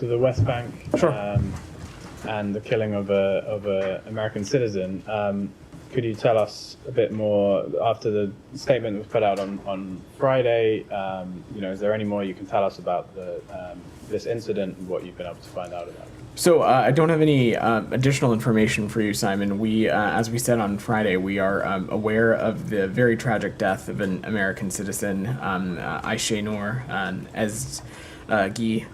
to the West Bank. Sure. And the killing of a American citizen. Could you tell us a bit more after the statement was put out on Friday? Is there any more you can tell us about this incident and what you've been able to find out about it? So I don't have any additional information for you, Simon. We, as we said on Friday, we are aware of the very tragic death of an American citizen, Aysenur Eygi,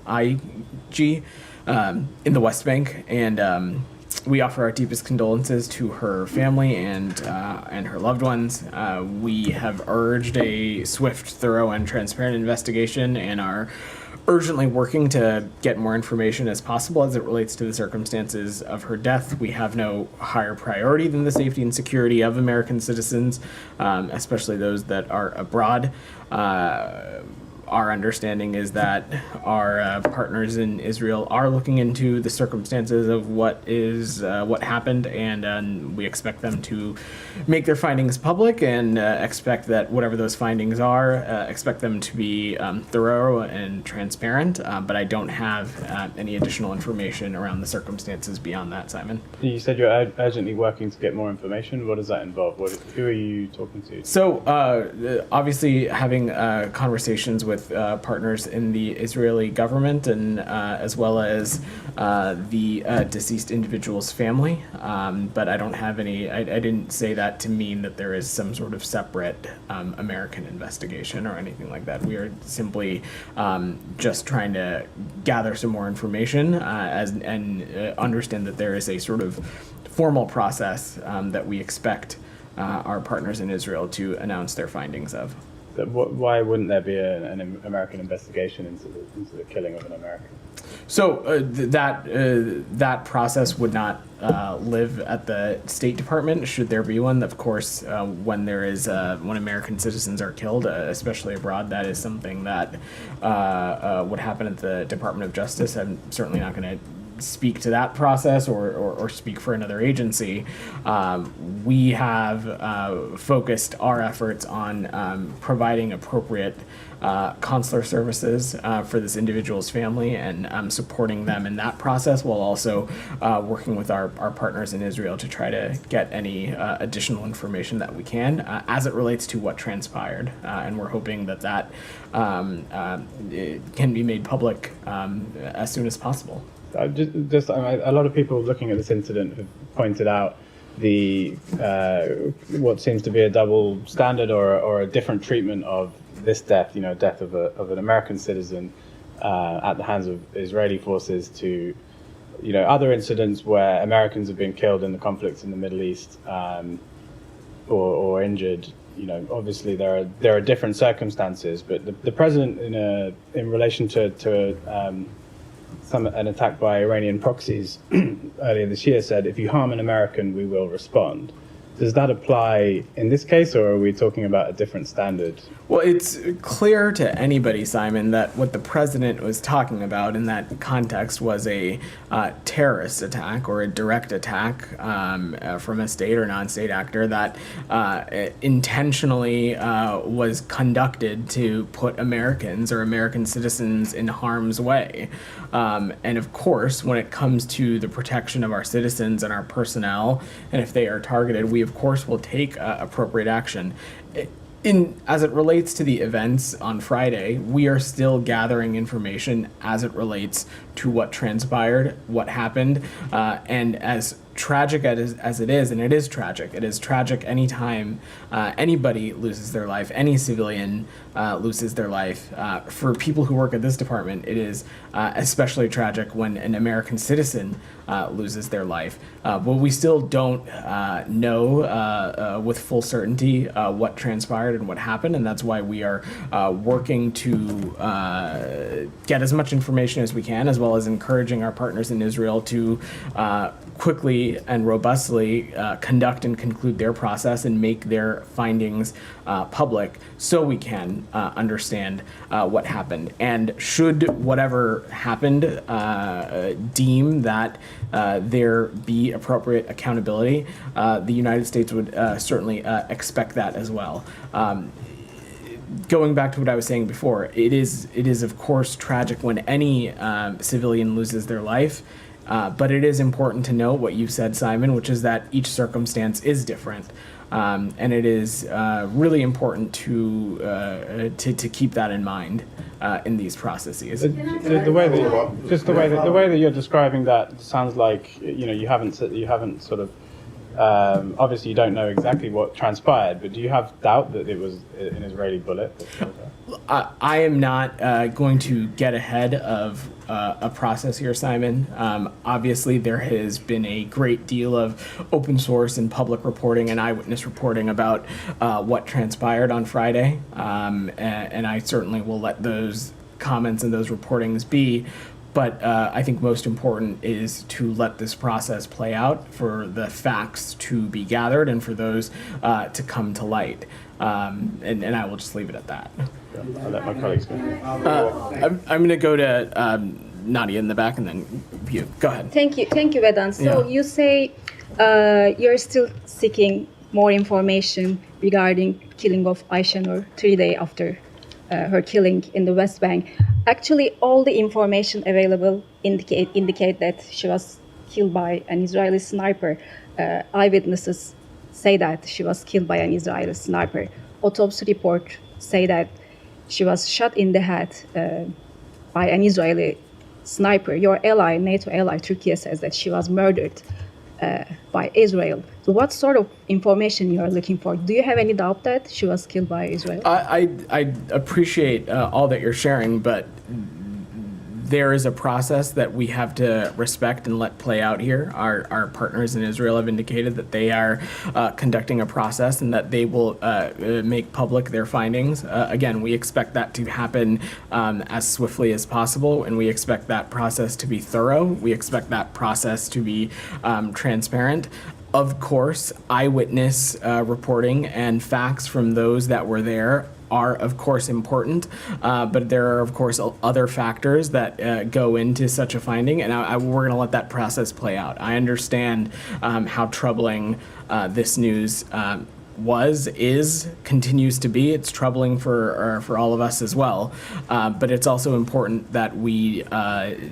in the West Bank, and we offer our deepest condolences to her family and her loved ones. We have urged a swift, thorough, and transparent investigation and are urgently working to get more information as possible as it relates to the circumstances of her death. We have no higher priority than the safety and security of American citizens, especially those that are abroad. Our understanding is that our partners in Israel are looking into the circumstances of what happened, and we expect them to make their findings public, and expect that whatever those findings are, expect them to be thorough and transparent. But I don't have any additional information around the circumstances beyond that, Simon. You said you're urgently working to get more information. What does that involve? Who are you talking to? So obviously having conversations with partners in the Israeli government, and as well as the deceased individual's family. But I don't have any, I didn't say that to mean that there is some sort of separate American investigation or anything like that. We are simply just trying to gather some more information and understand that there is a sort of formal process that we expect our partners in Israel to announce their findings of. Why wouldn't there be an American investigation into the killing of an American? So that process would not live at the State Department, should there be one. Of course, when American citizens are killed, especially abroad, that is something that would happen at the Department of Justice. I'm certainly not going to speak to that process or speak for another agency. We have focused our efforts on providing appropriate consular services for this individual's family and supporting them in that process, while also working with our partners in Israel to try to get any additional information that we can as it relates to what transpired. And we're hoping that it can be made public as soon as possible. A lot of people looking at this incident have pointed out what seems to be a double standard or a different treatment of this death, death of an American citizen at the hands of Israeli forces, to other incidents where Americans have been killed in the conflicts in the Middle East or injured. Obviously there are different circumstances, but the president in relation to an attack by Iranian proxies earlier this year said, if you harm an American, we will respond. Does that apply in this case, or are we talking about a different standard? Well, it's clear to anybody, Simon, that what the president was talking about in that context was a terrorist attack or a direct attack from a state or non-state actor that intentionally was conducted to put Americans or American citizens in harm's way. And of course, when it comes to the protection of our citizens and our personnel, and if they are targeted, we of course will take appropriate action. As it relates to the events on Friday, we are still gathering information as it relates to what transpired, what happened, and as tragic as it is, and it is tragic anytime anybody loses their life, any civilian loses their life. For people who work at this department, it is especially tragic when an American citizen loses their life. But we still don't know with full certainty what transpired and what happened, and that's why we are working to get as much information as we can, as well as encouraging our partners in Israel to quickly and robustly conduct and conclude their process and make their findings public, so we can understand what happened. And should whatever happened deem that there be appropriate accountability, the United States would certainly expect that as well. going back to what I was saying before, it is of course tragic when any civilian loses their life. But it is important to note what you said, Simon, which is that each circumstance is different, and it is really important to keep that in mind in these processes. The way that you're describing that sounds like you haven't sort of obviously you don't know exactly what transpired, but do you have doubt that it was an Israeli bullet? I am not going to get ahead of a process here, Simon. Obviously, there has been a great deal of open source and public reporting and eyewitness reporting about what transpired on Friday, and I certainly will let those comments and those reportings be. But I think most important is to let this process play out, for the facts to be gathered and for those to come to light. And I will just leave it at that. Yeah, I'll let my colleagues go. I'm going to go to Nadia in the back, and then you. Go ahead. Thank you, Vedant. So you say you're still seeking more information regarding killing of Aysenur 3 days after her killing in the West Bank. Actually, all the information available indicate that she was killed by an Israeli sniper. Eyewitnesses say that she was killed by an Israeli sniper. Autopsy report say that she was shot in the head by an Israeli sniper. Your ally, NATO ally, Turkey, says that she was murdered by Israel. So what sort of information you are looking for? Do you have any doubt that she was killed by Israel? I appreciate all that you're sharing, but there is a process that we have to respect and let play out here. Our partners in Israel have indicated that they are conducting a process and that they will make public their findings. Again, we expect that to happen as swiftly as possible, and we expect that process to be thorough. We expect that process to be transparent. Of course, eyewitness reporting and facts from those that were there are, of course, important, but there are, of course, other factors that go into such a finding, and we're going to let that process play out. I understand how troubling this news continues to be. It's troubling for all of us as well, but it's also important that we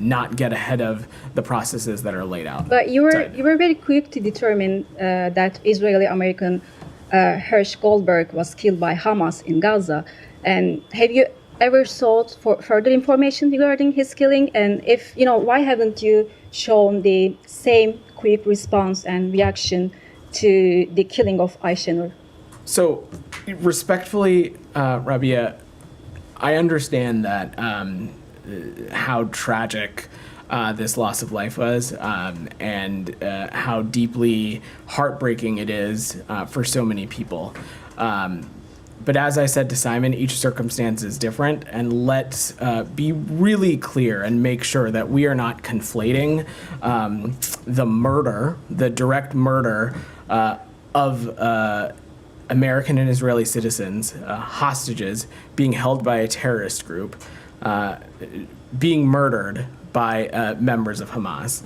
not get ahead of the processes that are laid out. But you were very quick to determine that Israeli-American Hersh Goldberg was killed by Hamas in Gaza. And have you ever sought for further information regarding his killing? And if, why haven't you shown the same quick response and reaction to the killing of Aysenur? So, respectfully, Rabia, I understand that how tragic this loss of life was, and how deeply heartbreaking it is for so many people. But as I said to Simon, each circumstance is different, and let's be really clear and make sure that we are not conflating the direct murder of American and Israeli citizens, hostages, being held by a terrorist group, being murdered by members of Hamas.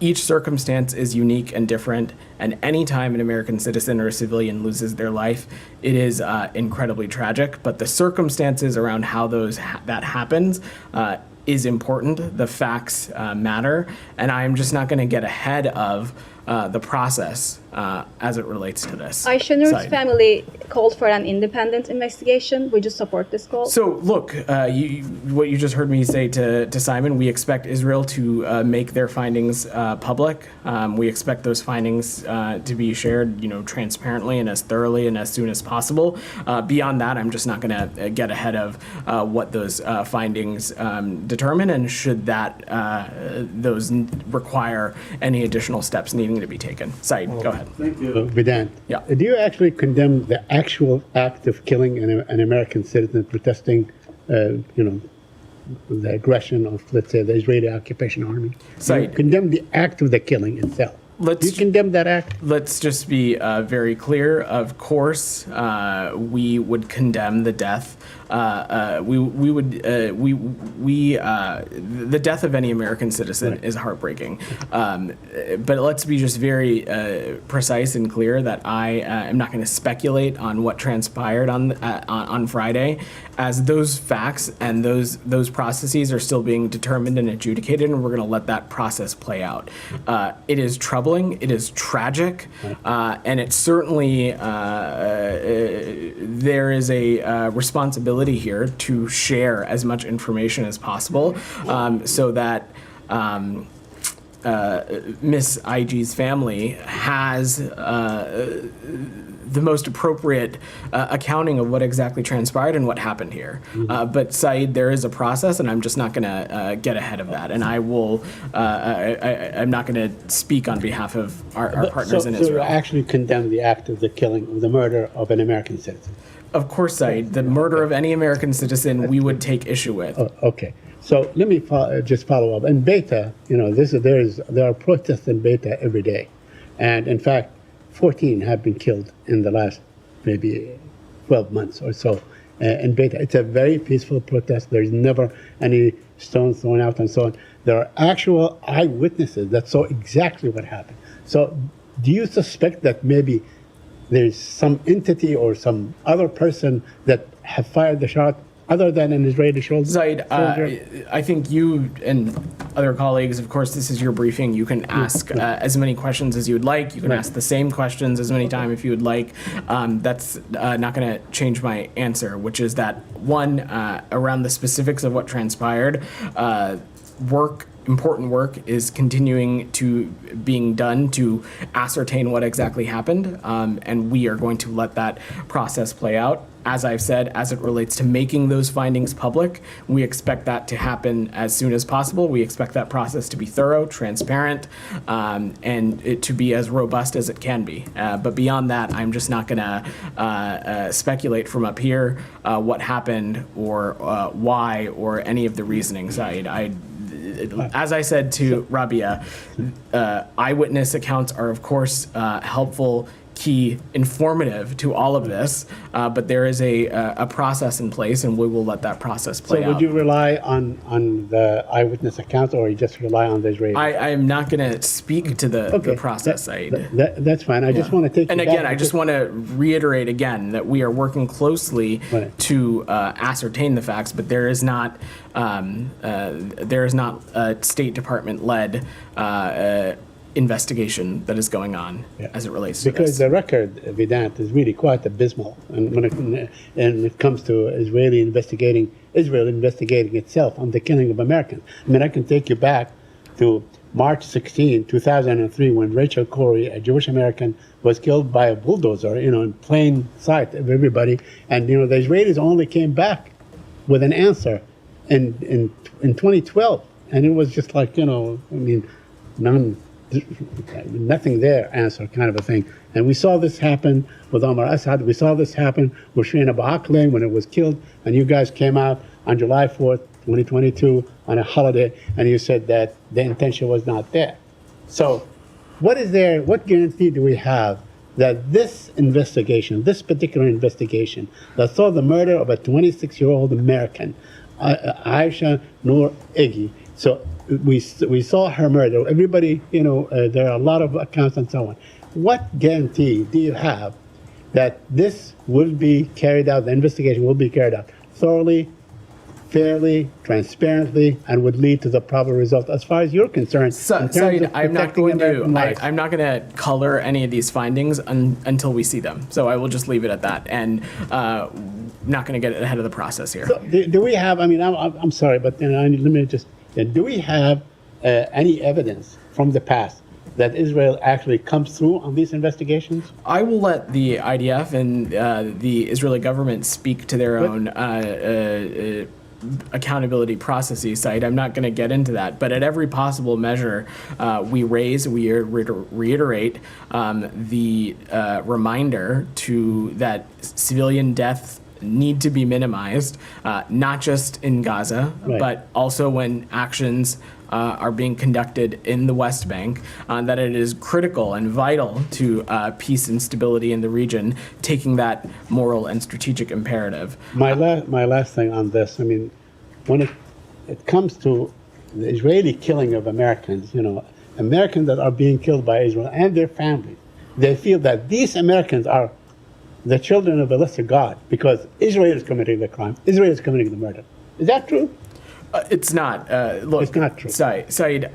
Each circumstance is unique and different, and any time an American citizen or a civilian loses their life, it is incredibly tragic. But the circumstances around how that happens is important. The facts matter, and I am just not going to get ahead of the process as it relates to this. Aysenur's family called for an independent investigation. Would you support this call? So, look, what you just heard me say to Simon, we expect Israel to make their findings public. We expect those findings to be shared, transparently and as thoroughly and as soon as possible. Beyond that, I'm just not going to get ahead of what those findings determine, and should those require any additional steps needing to be taken. Said, go ahead. Thank you, Vedant. Yeah. Do you actually condemn the actual act of killing an American citizen protesting, the aggression of, let's say, the Israeli occupation army? Do you condemn the act of the killing itself? Do you condemn that act? Let's just be very clear. Of course, we would condemn the death the death of any American citizen is heartbreaking. But let's be just very precise and clear that I am not going to speculate on what transpired on Friday, as those facts and those processes are still being determined and adjudicated, and we're going to let that process play out. It is troubling, it is tragic, and it's certainly there is a responsibility here to share as much information as possible, so that Miss Eygi's family has the most appropriate accounting of what exactly transpired and what happened here. But Saeed, there is a process, and I'm just not going to get ahead of that. And I will, I'm not going to speak on behalf of our partners in Israel. So you actually condemn the act of the killing, of the murder of an American citizen? Of course, Saeed. The murder of any American citizen we would take issue with. Oh, okay. So let me just follow up. In Beta, there are protests in Beta every day. And in fact, 14 have been killed in the last maybe 12 months or so in Beta. It's a very peaceful protest. There's never any stones thrown out and so on. There are actual eyewitnesses that saw exactly what happened. So do you suspect that maybe there's some entity or some other person that have fired the shot other than an Israeli soldier? Zaid, I think you and other colleagues, of course, this is your briefing. You can ask as many questions as you would like. You can ask the same questions as many times if you would like. That's not going to change my answer, which is that, one, around the specifics of what transpired, important work is continuing to being done to ascertain what exactly happened, and we are going to let that process play out. As I've said, as it relates to making those findings public, we expect that to happen as soon as possible. We expect that process to be thorough, transparent, and it to be as robust as it can be. But beyond that, I'm just not going to speculate from up here what happened or why or any of the reasoning side. As I said to Rabia, eyewitness accounts are, of course, helpful, key, informative to all of this, but there is a process in place, and we will let that process play out. So would you rely on the eyewitness accounts, or you just rely on the Israeli? I am not going to speak to the process, Said. That's fine. I just want to take. And again, I just want to reiterate again that we are working closely to ascertain the facts, but there is not a State Department led investigation that is going on as it relates to this. Because the record, Vedant, is really quite abysmal, and when it comes to Israel investigating itself on the killing of Americans. I mean, I can take you back to March 16, 2003, when Rachel Corrie, a Jewish American, was killed by a bulldozer, in plain sight of everybody, and the Israelis only came back with an answer in 2012, and it was just like nothing there answer kind of a thing. And we saw this happen with Omar Assad. We saw this happen with Shireen Abu Akleh when it was killed. And you guys came out on July 4th, 2022 on a holiday, and you said that the intention was not there. So what guarantee do we have that this particular investigation that saw the murder of a 26-year-old American, Aysenur Eygi, so we saw her murder. Everybody, there are a lot of accounts and so on. What guarantee do you have that this will be carried out, the investigation will be carried out thoroughly, fairly, transparently, and would lead to the proper result as far as you're concerned? Said, I'm not going to color any of these findings until we see them. So I will just leave it at that, and not going to get ahead of the process here. So do we have? I mean, I'm sorry, but let me just. Do we have any evidence from the past that Israel actually comes through on these investigations? I will let the IDF and the Israeli government speak to their own accountability processes. I'm not going to get into that, but at every possible measure we reiterate the reminder that civilian death need to be minimized, not just in Gaza, Right. but also when actions are being conducted in the West Bank, that it is critical and vital to peace and stability in the region, taking that moral and strategic imperative. My last thing on this, I mean, when it comes to the Israeli killing of Americans, Americans that are being killed by Israel and their families, they feel that these Americans are the children of a lesser God because Israel is committing the crime, Israel is committing the murder. Is that true? It's not. Look, It's not true. Saeed,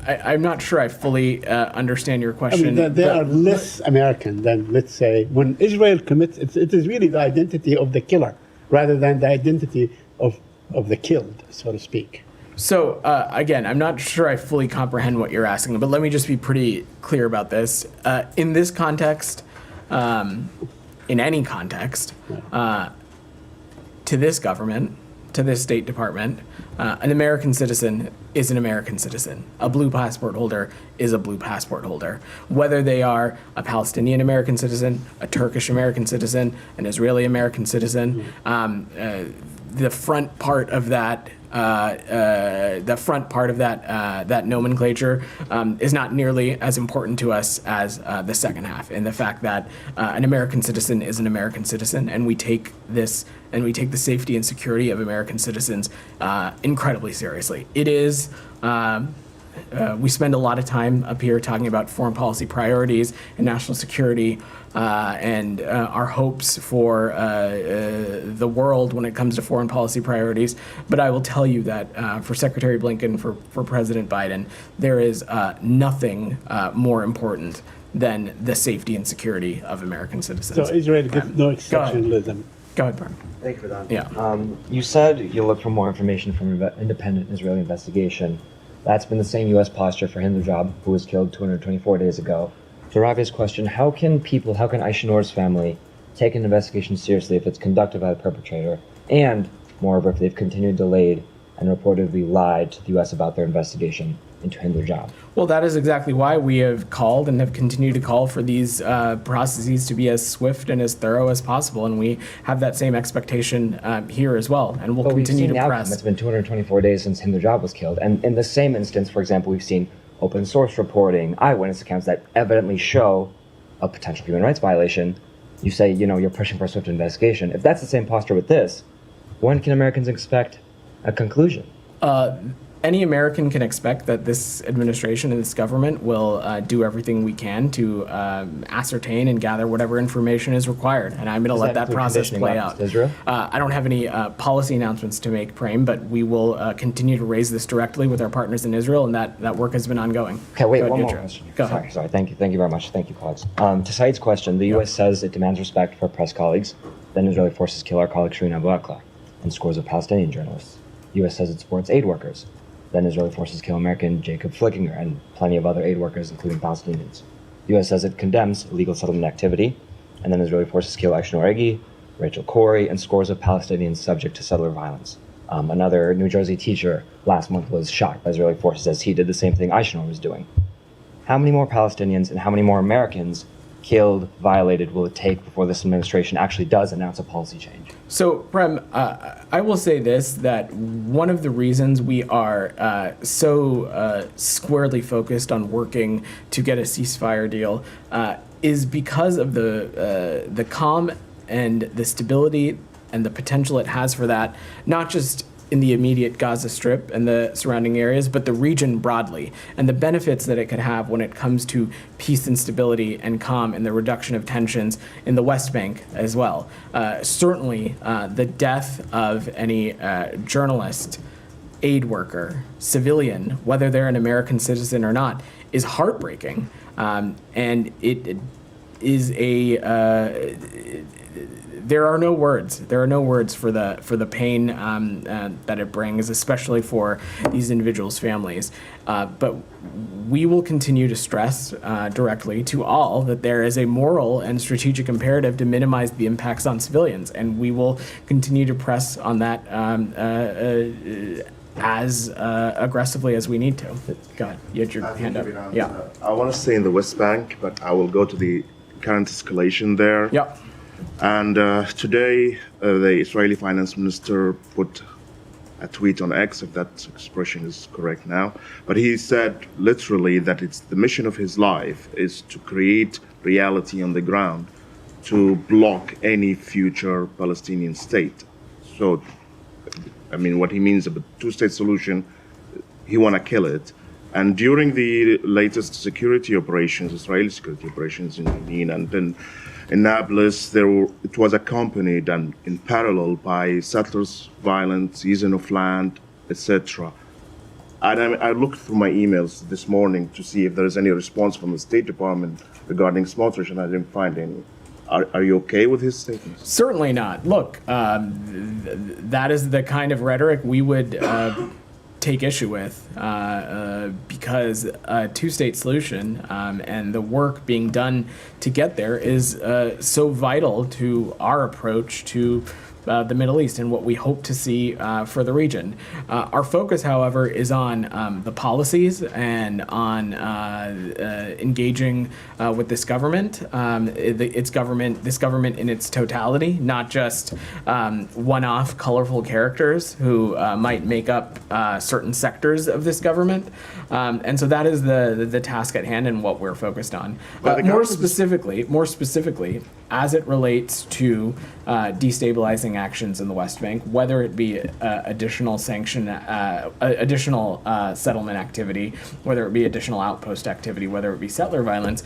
I'm not sure I fully understand your I question. mean, they are less American than, let's say, when Israel commits, it is really the identity of the killer rather than the identity of the killed, so to speak. So, again, I'm not sure I fully comprehend what you're asking, but let me just be pretty clear about this. In this context, in any context, to this government, to this State Department, an American citizen is an American citizen. A blue passport holder is a blue passport holder. Whether they are a Palestinian American citizen, a Turkish American citizen, an Israeli American citizen, the front part of that that nomenclature is not nearly as important to us as the second half, and the fact that an American citizen is an American citizen, and we take this and we take the safety and security of American citizens incredibly seriously. It is. We spend a lot of time up here talking about foreign policy priorities and national security and our hopes for the world when it comes to foreign policy priorities. But I will tell you that for Secretary Blinken, for President Biden, there is nothing more important than the safety and security of American citizens. So Israel gives no exceptionalism. Go ahead, Premm. Thank you, Vedant. Yeah. You said you look for more information from an independent Israeli investigation. That's been the same U.S. posture for Hindujab, who was killed 224 days ago. To Ravi's question, how can Aysenur's family take an investigation seriously if it's conducted by the perpetrator, and, moreover, if they've continued delayed and reportedly lied to the U.S. about their investigation into Hindujab? Well, that is exactly why we have called and have continued to call for these processes to be as swift and as thorough as possible, and we have that same expectation here as well, and we'll continue to press. It's been 224 days since Hindujab was killed, and in the same instance, for example, we've seen open source reporting, eyewitness accounts that evidently show a potential human rights violation. You say, you're pushing for a swift investigation. If that's the same posture with this, when can Americans expect a conclusion? Any American can expect that this administration and this government will do everything we can to ascertain and gather whatever information is required. And I'm going to let that process play out. Israel? I don't have any policy announcements to make, Premm, but we will continue to raise this directly with our partners in Israel, and that work has been ongoing. Okay, wait, one more question. Go ahead. Sorry, thank you very much. Thank you, colleagues. To Saeed's question, the U.S. says it demands respect for press colleagues. Then Israeli forces kill our colleague Shireen Abu Akleh and scores of Palestinian journalists. The U.S. says it supports aid workers. Then Israeli forces kill American Jacob Flickinger and plenty of other aid workers, including Palestinians. The U.S. says it condemns illegal settlement activity, and then Israeli forces kill Aysenur Eygi, Rachel Corrie, and scores of Palestinians subject to settler violence. Another New Jersey teacher last month was shot by Israeli forces as he did the same thing Aysenur was doing. How many more Palestinians and how many more Americans killed, violated, will it take before this administration actually does announce a policy change? So, Premm, I will say this, that one of the reasons we are so squarely focused on working to get a ceasefire deal is because of the calm and the stability and the potential it has for that, not just in the immediate Gaza Strip and the surrounding areas, but the region broadly, and the benefits that it could have when it comes to peace and stability and calm and the reduction of tensions in the West Bank as well. Certainly, the death of any journalist, aid worker, civilian, whether they're an American citizen or not, is heartbreaking. And it is there are no words. There are no words for the pain that it brings, especially for these individuals' families. But we will continue to stress directly to all that there is a moral and strategic imperative to minimize the impacts on civilians, and we will continue to press on that as aggressively as we need to. Go ahead. You had your hand up. I want to stay in the West Bank, but I will go to the current escalation there. Yep. And today, the Israeli finance minister put a tweet on X, if that expression is correct now, but he said literally that it's the mission of his life is to create reality on the ground to block any future Palestinian state. So, I mean, what he means about two-state solution, he want to kill it. And during the latest security operations, Israeli security operations in Jenin and then in Nablus, it was accompanied and in parallel by settlers' violence, seizing of land, etc. And I looked through my emails this morning to see if there is any response from the State Department regarding Smotrich, and I didn't find any. Are you okay with his statements? Certainly not. Look, that is the kind of rhetoric we would take issue with because a two-state solution and the work being done to get there is so vital to our approach to the Middle East and what we hope to see for the region. Our focus, however, is on the policies and on engaging with this government, this government in its totality, not just one-off colorful characters who might make up certain sectors of this government. And so that is the task at hand and what we're focused on. More specifically, as it relates to destabilizing actions in the West Bank, whether it be additional sanction, additional settlement activity, whether it be additional outpost activity, whether it be settler violence,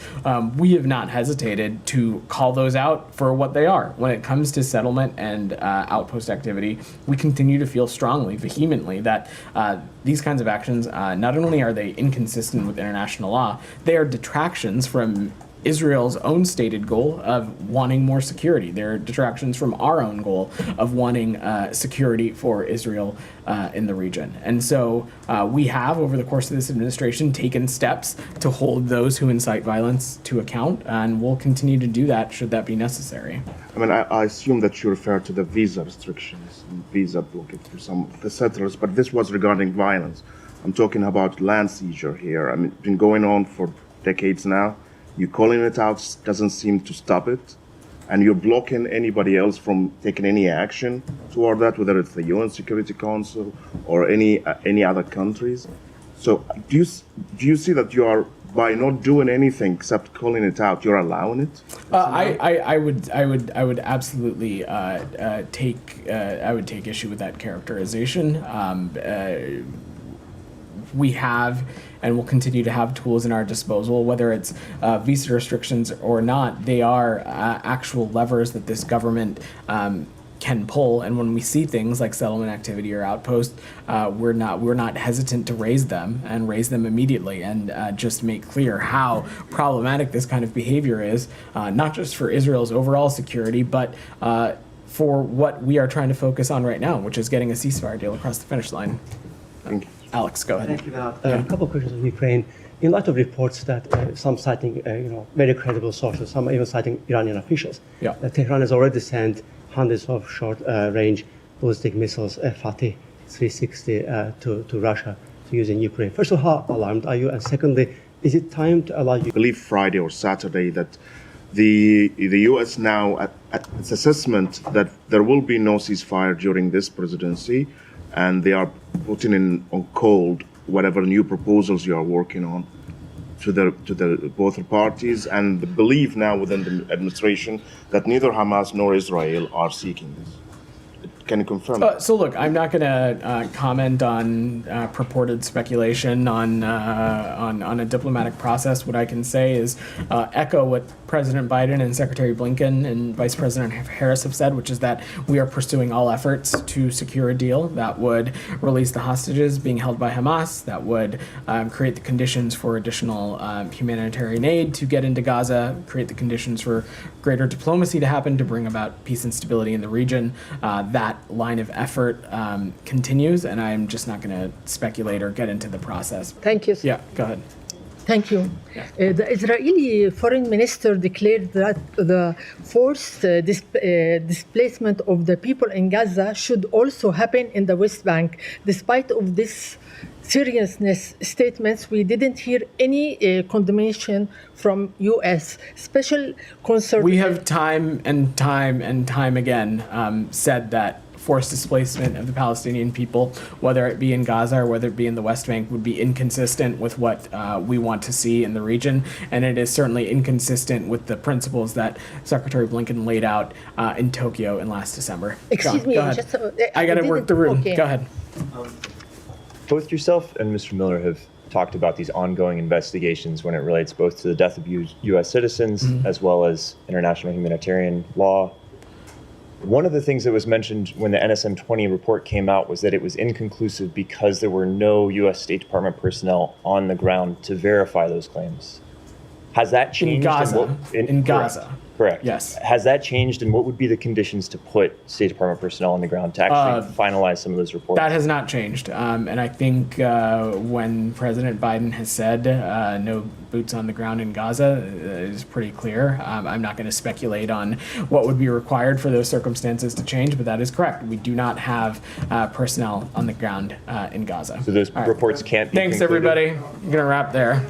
we have not hesitated to call those out for what they are. When it comes to settlement and outpost activity, we continue to feel strongly, vehemently, that these kinds of actions, not only are they inconsistent with international law, they are detractions from Israel's own stated goal of wanting more security. They're detractions from our own goal of wanting security for Israel in the region. And so we have, over the course of this administration, taken steps to hold those who incite violence to account, and we'll continue to do that should that be necessary. I mean, I assume that you refer to the visa restrictions and visa blocking for some of the settlers, but this was regarding violence. I'm talking about land seizure here. I mean, it's been going on for decades now. You calling it out doesn't seem to stop it, and you're blocking anybody else from taking any action toward that, whether it's the UN Security Council or any other countries. So do you see that you are, by not doing anything except calling it out, you're allowing it? I would absolutely take issue with that characterization. We have and will continue to have tools in our disposal, whether it's visa restrictions or not. They are actual levers that this government can pull, and when we see things like settlement activity or outpost, we're not hesitant to raise them immediately and just make clear how problematic this kind of behavior is, not just for Israel's overall security, but for what we are trying to focus on right now, which is getting a ceasefire deal across the finish line. Thank you. Alex, go ahead. Thank you, Vedant. A couple of questions on Ukraine. In light of reports that some citing, very credible sources, some even citing Iranian officials, Tehran has already sent hundreds of short-range ballistic missiles, Fatih 360, to Russia to use in Ukraine. First of all, how alarmed are you? And secondly, is it time to allow you? I believe Friday or Saturday that the U.S. now, at its assessment that there will be no ceasefire during this presidency, and they are putting on hold whatever new proposals you are working on to the both parties, and the belief now within the administration that neither Hamas nor Israel are seeking this. Can you confirm? So look, I'm not going to comment on purported speculation on a diplomatic process. What I can say is echo what President Biden and Secretary Blinken and Vice President Harris have said, which is that we are pursuing all efforts to secure a deal that would release the hostages being held by Hamas, that would create the conditions for additional humanitarian aid to get into Gaza, create the conditions for greater diplomacy to happen to bring about peace and stability in the region. That line of effort continues, and I'm just not going to speculate or get into the process. Thank you. Yeah, go ahead. Thank you. The Israeli foreign minister declared that the forced displacement of the people in Gaza should also happen in the West Bank, despite of this seriousness statements, we didn't hear any condemnation from U.S. Special concern. We have time and time again said that forced displacement of the Palestinian people, whether it be in Gaza or whether it be in the West Bank, would be inconsistent with what we want to see in the region. And it is certainly inconsistent with the principles that Secretary Blinken laid out in Tokyo in last December. Excuse John, me, go ahead. just, I got to work the room. Okay. Go ahead. Both yourself and Mr. Miller have talked about these ongoing investigations when it relates both to the death of U.S. citizens as well as international humanitarian law. One of the things that was mentioned when the NSM-20 report came out was that it was inconclusive because there were no U.S. State Department personnel on the ground to verify those claims. Has that changed? In Gaza. In Gaza. Correct. Yes. Has that changed, and what would be the conditions to put State Department personnel on the ground to actually finalize some of those reports? That has not changed. And I think when President Biden has said no boots on the ground in Gaza, it is pretty clear. I'm not going to speculate on what would be required for those circumstances to change, but that is correct. We do not have personnel on the ground in Gaza. So those reports can't be Thanks, concluded? everybody. I'm going to wrap there.